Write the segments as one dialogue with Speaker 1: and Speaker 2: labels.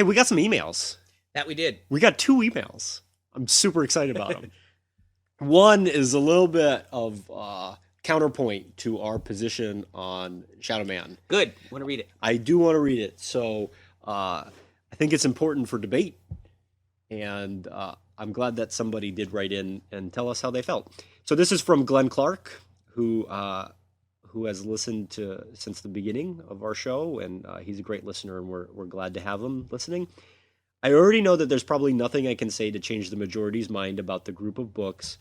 Speaker 1: Hey, we got some emails.
Speaker 2: That we did.
Speaker 1: We got 2 emails. I'm super excited about them. One is a little bit of counterpoint to our position on Shadow Man.
Speaker 2: Good. Want to read it?
Speaker 1: I do want to read it. So I think it's important for debate. And I'm glad that somebody did write in and tell us how they felt. So this is from Glenn Clark, who has listened to since the beginning of our show, and he's a great listener, and we're glad to have him listening. I already know that there's probably nothing I can say to change the majority's mind about this group of books,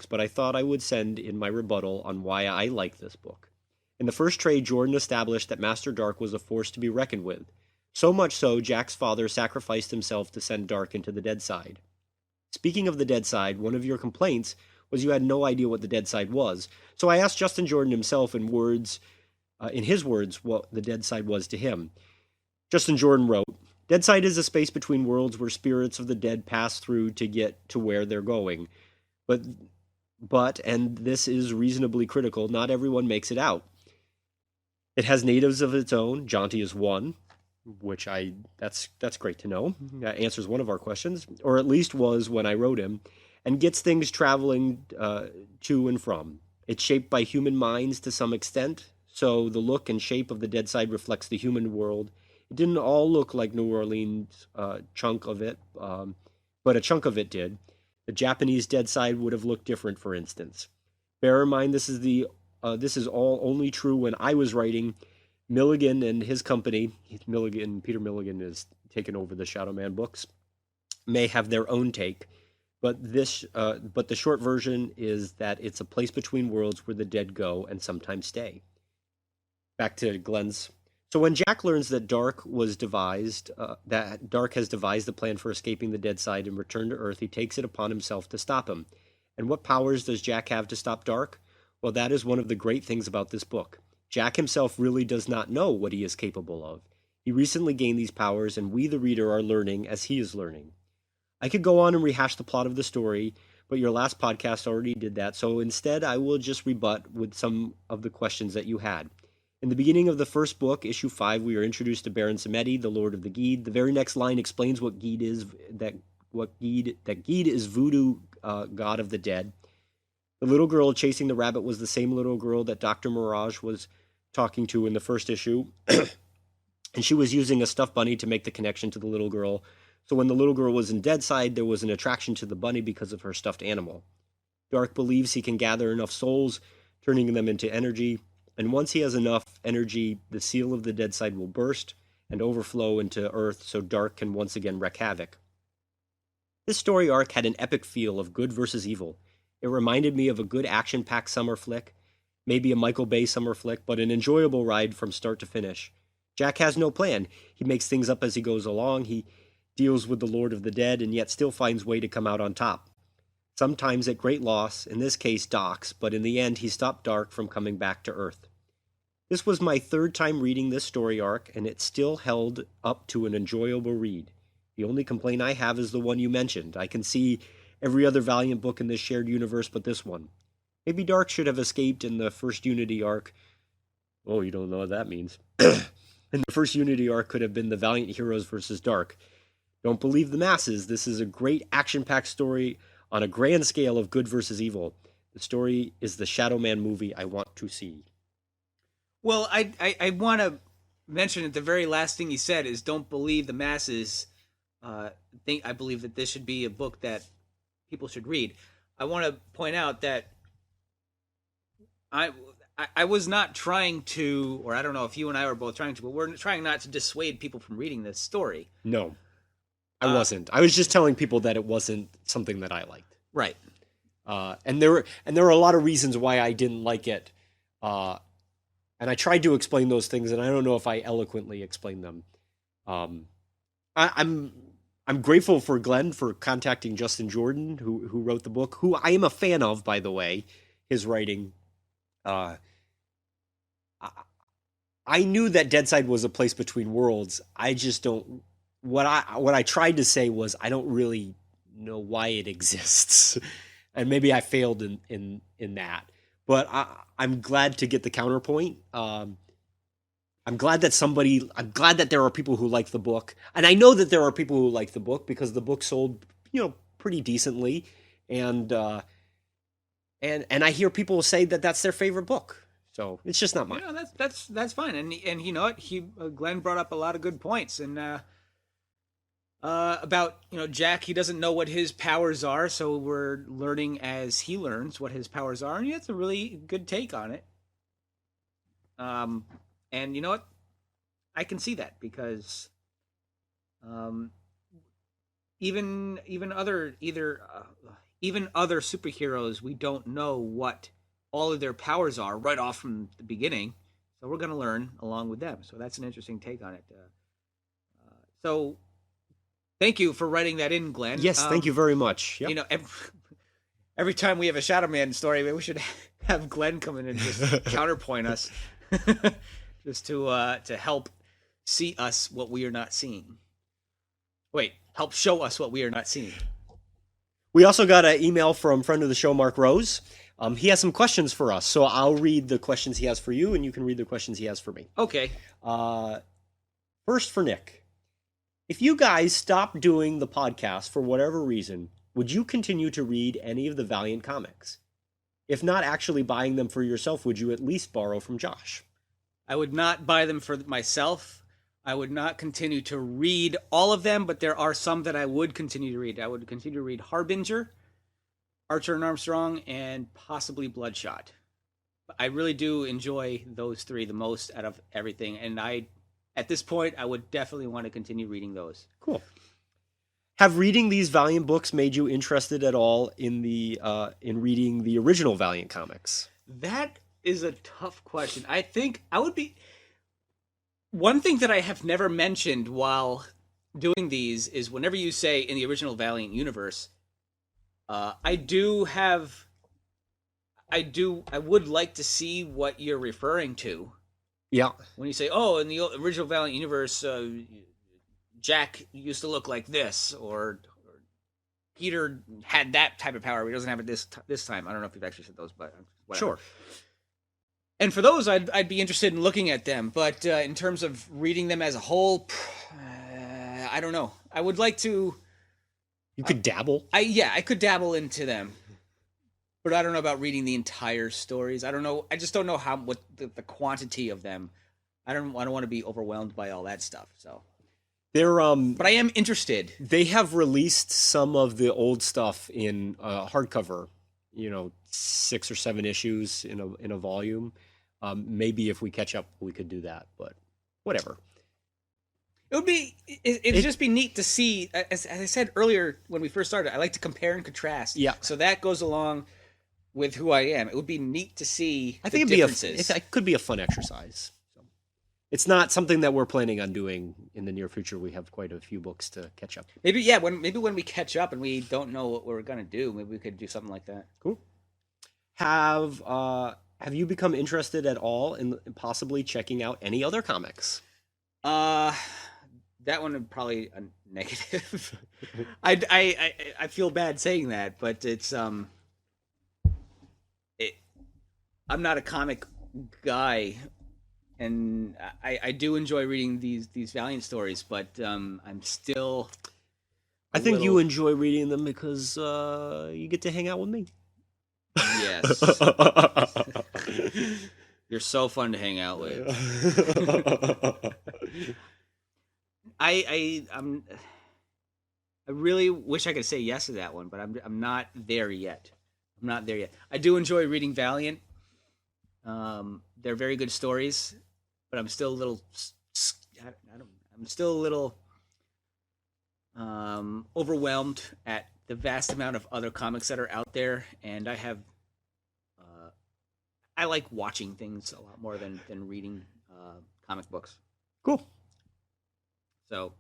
Speaker 1: but I thought I would send in my rebuttal on why I like this book. In the first trade, Jordan established that Master Dark was a force to be reckoned with. So much so, Jack's father sacrificed himself to send Dark into the dead side. Speaking of the dead side, one of your complaints was you had no idea what the dead side was. So I asked Justin Jordan himself in his words, what the dead side was to him. Justin Jordan wrote, "Dead side is a space between worlds where spirits of the dead pass through to get to where they're going. But, and this is reasonably critical, not everyone makes it out. It has natives of its own. Jaunty is one, which that's great to know. That answers one of our questions, or at least was when I wrote him, and gets things traveling to and from. It's shaped by human minds to some extent, so the look and shape of the dead side reflects the human world. It didn't all look like New Orleans chunk of it, but a chunk of it did. The Japanese dead side would have looked different, for instance. Bear in mind, this is all only true when I was writing. Milligan and his company, Peter Milligan is taken over the Shadow Man books, may have their own take, but the short version is that it's a place between worlds where the dead go and sometimes stay." Back to Glenn's. So when Jack learns that Dark has devised the plan for escaping the dead side and return to Earth, he takes it upon himself to stop him. And what powers does Jack have to stop Dark? Well, that is one of the great things about this book. Jack himself really does not know what he is capable of. He recently gained these powers, and we, the reader, are learning as he is learning. I could go on and rehash the plot of the story, but your last podcast already did that, so instead I will just rebut with some of the questions that you had. In the beginning of the first book, issue 5, we are introduced to Baron Samedi, the Lord of the Geed. The very next line explains what Geed is, that Geed is voodoo god of the dead. The little girl chasing the rabbit was the same little girl that Dr. Mirage was talking to in the first issue, and she was using a stuffed bunny to make the connection to the little girl. So when the little girl was in dead side, there was an attraction to the bunny because of her stuffed animal. Dark believes he can gather enough souls, turning them into energy, and once he has enough energy, the seal of the dead side will burst and overflow into Earth so Dark can once again wreak havoc. This story arc had an epic feel of good versus evil. It reminded me of a good action-packed summer flick, maybe a Michael Bay summer flick, but an enjoyable ride from start to finish. Jack has no plan. He makes things up as he goes along. He deals with the Lord of the Dead and yet still finds way to come out on top. Sometimes at great loss, in this case Doc's, but in the end he stopped Dark from coming back to Earth. This was my 3rd time reading this story arc, and it still held up to an enjoyable read. The only complaint I have is the one you mentioned. I can see every other Valiant book in this shared universe but this one. Maybe Dark should have escaped in the first Unity arc. Oh, you don't know what that means. And the first Unity arc could have been the Valiant Heroes versus Dark. Don't believe the masses. This is a great action-packed story on a grand scale of good versus evil. The story is the Shadow Man movie I want to see.
Speaker 2: Well, I want to mention that the very last thing he said is don't believe the masses. I believe that this should be a book that people should read. I want to point out that I was not trying to, or I don't know if you and I were both trying to, but we're trying not to dissuade people from reading this story.
Speaker 1: No, I wasn't. I was just telling people that it wasn't something that I liked.
Speaker 2: Right.
Speaker 1: And there were a lot of reasons why I didn't like it. And I tried to explain those things, and I don't know if I eloquently explained them. I'm grateful for Glenn for contacting Justin Jordan, who wrote the book, who I am a fan of, by the way, his writing. I knew that Deadside was a place between worlds. I just don't. What I tried to say was I don't really know why it exists, and maybe I failed in that. But I'm glad to get the counterpoint. I I'm glad that there are people who like the book. And I know that there are people who like the book because the book sold, pretty decently. And and I hear people say that that's their favorite book. So it's just not mine.
Speaker 2: That's fine. And you know what? Glenn brought up a lot of good points and about Jack. He doesn't know what his powers are, so we're learning as he learns what his powers are, and that's a really good take on it. And you know what? I can see that because, even other superheroes, we don't know what all of their powers are right off from the beginning, so we're going to learn along with them. So that's an interesting take on it. So, thank you for writing that in, Glenn.
Speaker 1: Yes, thank you very much. Yep.
Speaker 2: Every time we have a Shadow Man story, maybe we should have Glenn come in and just counterpoint us. Just to help see us what we are not seeing. Wait, help show us what we are not seeing.
Speaker 1: We also got an email from friend of the show, Mark Rose. He has some questions for us, so I'll read the questions he has for you, and you can read the questions he has for me.
Speaker 2: Okay.
Speaker 1: First for Nick. If you guys stopped doing the podcast for whatever reason, would you continue to read any of the Valiant comics? If not actually buying them for yourself, would you at least borrow from Josh?
Speaker 2: I would not buy them for myself. I would not continue to read all of them, but there are some that I would continue to read. I would continue to read Harbinger, Archer and Armstrong, and possibly Bloodshot. I really do enjoy those three the most out of everything, and at this point, I would definitely want to continue reading those.
Speaker 1: Cool. Have reading these Valiant books made you interested at all in reading the original Valiant comics?
Speaker 2: That is a tough question. I think I would be... One thing that I have never mentioned while doing these is whenever you say in the original Valiant universe, I would like to see what you're referring to.
Speaker 1: Yeah.
Speaker 2: When you say, oh, in the original Valiant universe, Jack used to look like this, or Peter had that type of power, but he doesn't have it this time. I don't know if you've actually said those, but whatever.
Speaker 1: Sure.
Speaker 2: And for those, I'd be interested in looking at them. But in terms of reading them as a whole, I don't know. I would like to.
Speaker 1: You could dabble.
Speaker 2: I could dabble into them, but I don't know about reading the entire stories. I don't know. I just don't know what the quantity of them. I don't want to be overwhelmed by all that stuff. So. But I am interested.
Speaker 1: They have released some of the old stuff in hardcover. 6 or 7 issues in a volume. Maybe if we catch up, we could do that. But whatever.
Speaker 2: It'd just be neat to see. As I said earlier when we first started, I like to compare and contrast.
Speaker 1: Yeah.
Speaker 2: So that goes along with who I am. It would be neat to see.
Speaker 1: I think it could be a fun exercise. It's not something that we're planning on doing in the near future. We have quite a few books to catch up.
Speaker 2: Maybe when we catch up and we don't know what we're gonna do, maybe we could do something like that.
Speaker 1: Cool. Have you become interested at all in possibly checking out any other comics?
Speaker 2: That one would probably a negative. I feel bad saying that, but it's I'm not a comic guy. And I do enjoy reading these Valiant stories, but I'm still.
Speaker 1: I think you enjoy reading them because you get to hang out with me.
Speaker 2: Yes. You're so fun to hang out with. I really wish I could say yes to that one, but I'm not there yet. I do enjoy reading Valiant. They're very good stories. But I'm still a little, overwhelmed at the vast amount of other comics that are out there, and I like watching things a lot more than reading comic books.
Speaker 1: Cool.
Speaker 2: So,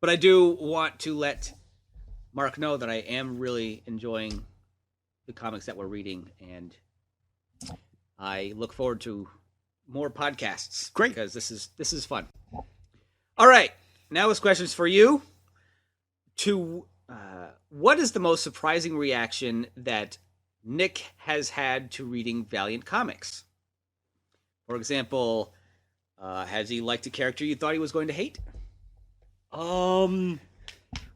Speaker 2: but I do want to let Mark know that I am really enjoying the comics that we're reading, and I look forward to more podcasts.
Speaker 1: Great.
Speaker 2: Because this is fun. All right. Now it's questions for you. What is the most surprising reaction that Nick has had to reading Valiant comics? For example, Has he liked a character you thought he was going to hate?
Speaker 1: Um,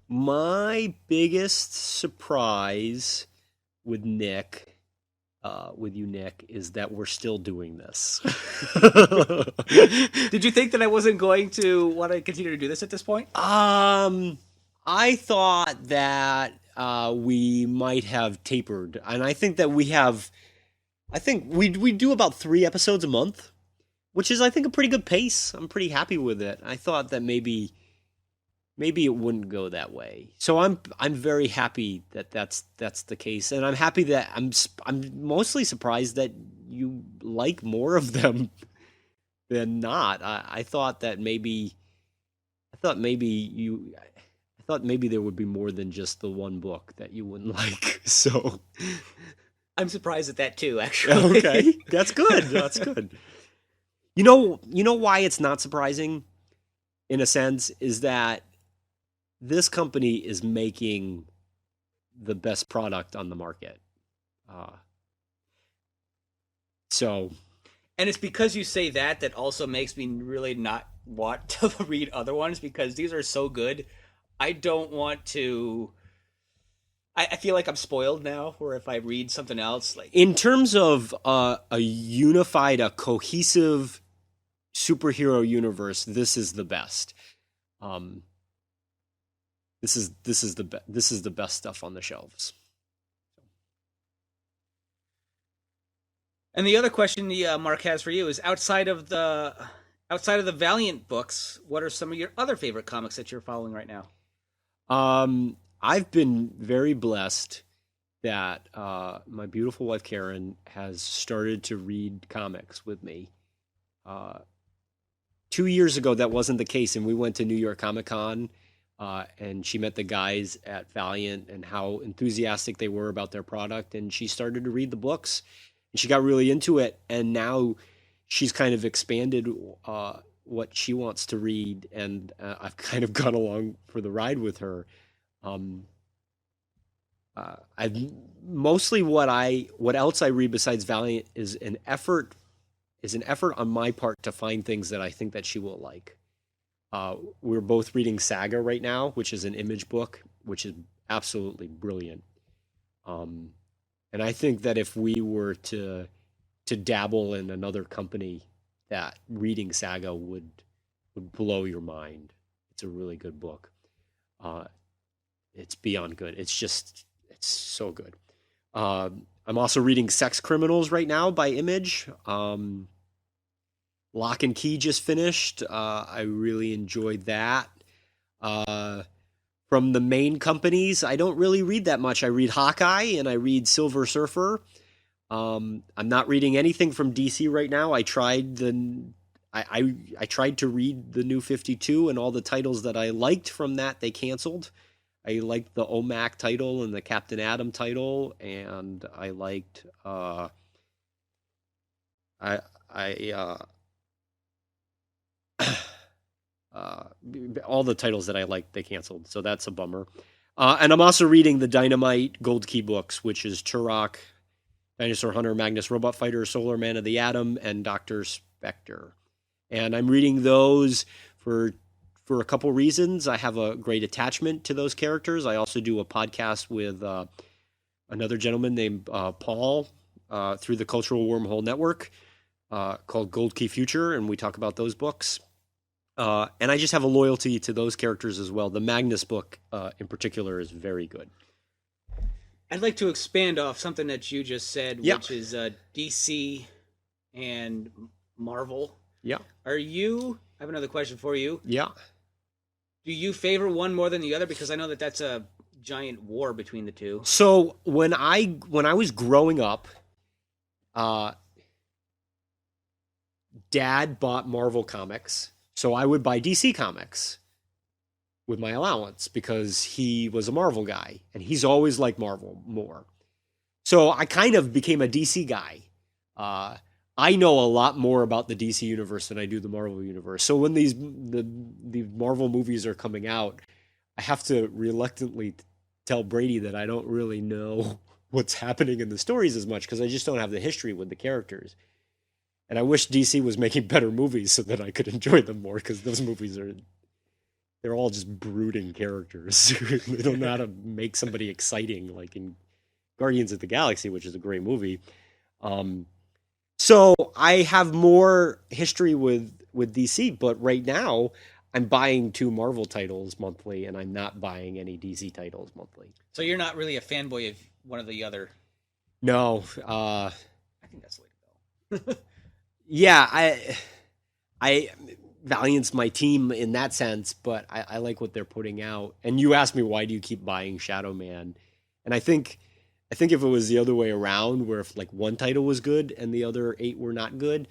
Speaker 1: my biggest surprise with with you, Nick, is that we're still doing this.
Speaker 2: Did you think that I wasn't going to want to continue to do this at this point?
Speaker 1: I thought that we might have tapered, and I think that we have. I think we do about 3 episodes a month, which is, I think, a pretty good pace. I'm pretty happy with it. I thought that maybe it wouldn't go that way. So I'm very happy that that's the case, and I'm happy that I'm mostly surprised that you like more of them than not. I thought that maybe I thought maybe you I thought maybe there would be more than just the one book that you wouldn't like. So
Speaker 2: I'm surprised at that too, actually.
Speaker 1: okay, that's good. That's good. You know why it's not surprising, in a sense, is that this company is making the best product on the market. Uh, so,
Speaker 2: And it's because you say that that also makes me really not want to read other ones, because these are so good. I don't want to. I feel like I'm spoiled now, where if I read something else, like.
Speaker 1: in terms of a unified, a cohesive superhero universe, this is the best. Um, this is the best stuff on the shelves.
Speaker 2: And the other question the Mark has for you is, outside of the Valiant books, what are some of your other favorite comics that you're following right now?
Speaker 1: I've been very blessed that my beautiful wife Karen has started to read comics with me. 2 years ago, that wasn't the case, and we went to New York Comic Con, and she met the guys at Valiant and how enthusiastic they were about their product, and she started to read the books, and she got really into it, and now she's kind of expanded what she wants to read, and I've kind of gone along for the ride with her. Um, I've mostly what else I read besides Valiant is an effort on my part to find things that I think that she will like. We're both reading Saga right now, which is an Image book, which is absolutely brilliant. Um, and I think that if we were to dabble in another company, that reading Saga would blow your mind. It's a really good book. Uh, it's beyond good. It's so good. I'm also reading Sex Criminals right now by Image. Lock and Key just finished. I really enjoyed that. Uh, from the main companies, I don't really read that much. I read Hawkeye and I read Silver Surfer. I'm not reading anything from DC right now. I tried to read the New 52, and all the titles that I liked from that they canceled. I liked the OMAC title and the Captain Atom title, and I liked I uh, all the titles that I liked they canceled, so that's a bummer. And I'm also reading the Dynamite Gold Key books, which is Turok, Dinosaur Hunter, Magnus Robot Fighter, Solar Man of the Atom, and Doctor Spectre. And I'm reading those for a couple reasons. I have a great attachment to those characters. I also do a podcast with another gentleman named Paul through the Cultural Wormhole Network called Gold Key Future, and we talk about those books. And I just have a loyalty to those characters as well. The Magnus book in particular is very good.
Speaker 2: I'd like to expand off something that you just said,
Speaker 1: Yeah.
Speaker 2: which is DC and Marvel.
Speaker 1: Yeah.
Speaker 2: I have another question for you.
Speaker 1: Yeah.
Speaker 2: Do you favor one more than the other? Because I know that that's a giant war between the two.
Speaker 1: So when I was growing up, Dad bought Marvel comics, so I would buy DC comics with my allowance because he was a Marvel guy, and he's always liked Marvel more. So I kind of became a DC guy. I know a lot more about the DC universe than I do the Marvel universe. So when the Marvel movies are coming out, I have to reluctantly tell Brady that I don't really know what's happening in the stories as much because I just don't have the history with the characters. And I wish DC was making better movies so that I could enjoy them more, because those movies they're all just brooding characters. They don't know how to make somebody exciting, like in Guardians of the Galaxy, which is a great movie. So I have more history with DC, but right now I'm buying 2 Marvel titles monthly, and I'm not buying any DC titles monthly.
Speaker 2: So you're not really a fanboy of one of the other.
Speaker 1: No,
Speaker 2: I think that's the way to go.
Speaker 1: yeah, I Valiant's my team in that sense, but I like what they're putting out. And you asked me, why do you keep buying Shadow Man? And I think if it was the other way around, where if like one title was good and the other 8 were not good,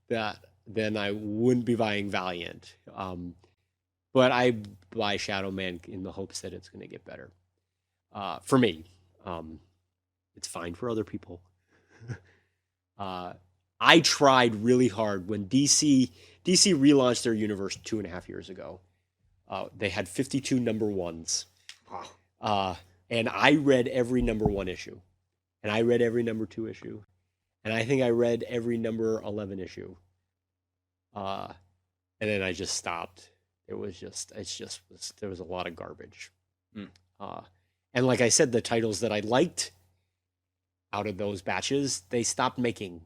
Speaker 1: then I wouldn't be buying Valiant. But I buy Shadow Man in the hopes that it's going to get better. For me, it's fine for other people. I tried really hard when DC relaunched their universe 2.5 years ago. They had 52 number ones.
Speaker 2: Wow.
Speaker 1: And I read every number 1 issue. And I read every number 2 issue. And I think I read every number 11 issue. And then I just stopped. There was a lot of garbage. And like I said, the titles that I liked out of those batches, they stopped making.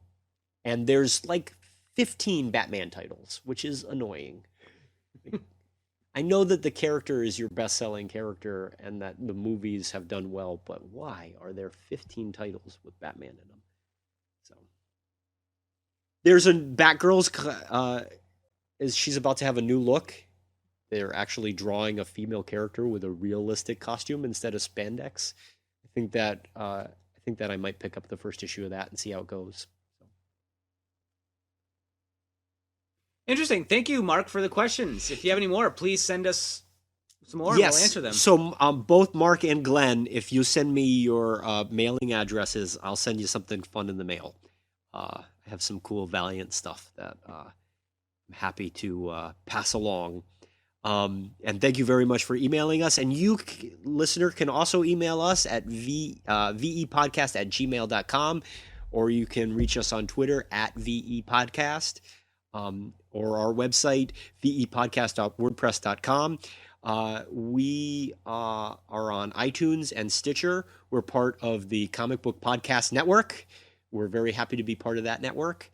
Speaker 1: And there's like 15 Batman titles, which is annoying. I know that the character is your best-selling character and that the movies have done well, but why are there 15 titles with Batman in them? So there's a Batgirl's she's about to have a new look. They're actually drawing a female character with a realistic costume instead of spandex. I think that I might pick up the first issue of that and see how it goes.
Speaker 2: Interesting. Thank you, Mark, for the questions. If you have any more, please send us some more and we'll answer them.
Speaker 1: So both Mark and Glenn, if you send me your mailing addresses, I'll send you something fun in the mail. I have some cool Valiant stuff that I'm happy to pass along. And thank you very much for emailing us. And you, listener, can also email us at vepodcast@gmail.com, or you can reach us on Twitter at vepodcast. Or our website, vepodcast.wordpress.com. We are on iTunes and Stitcher. We're part of the Comic Book Podcast Network. We're very happy to be part of that network.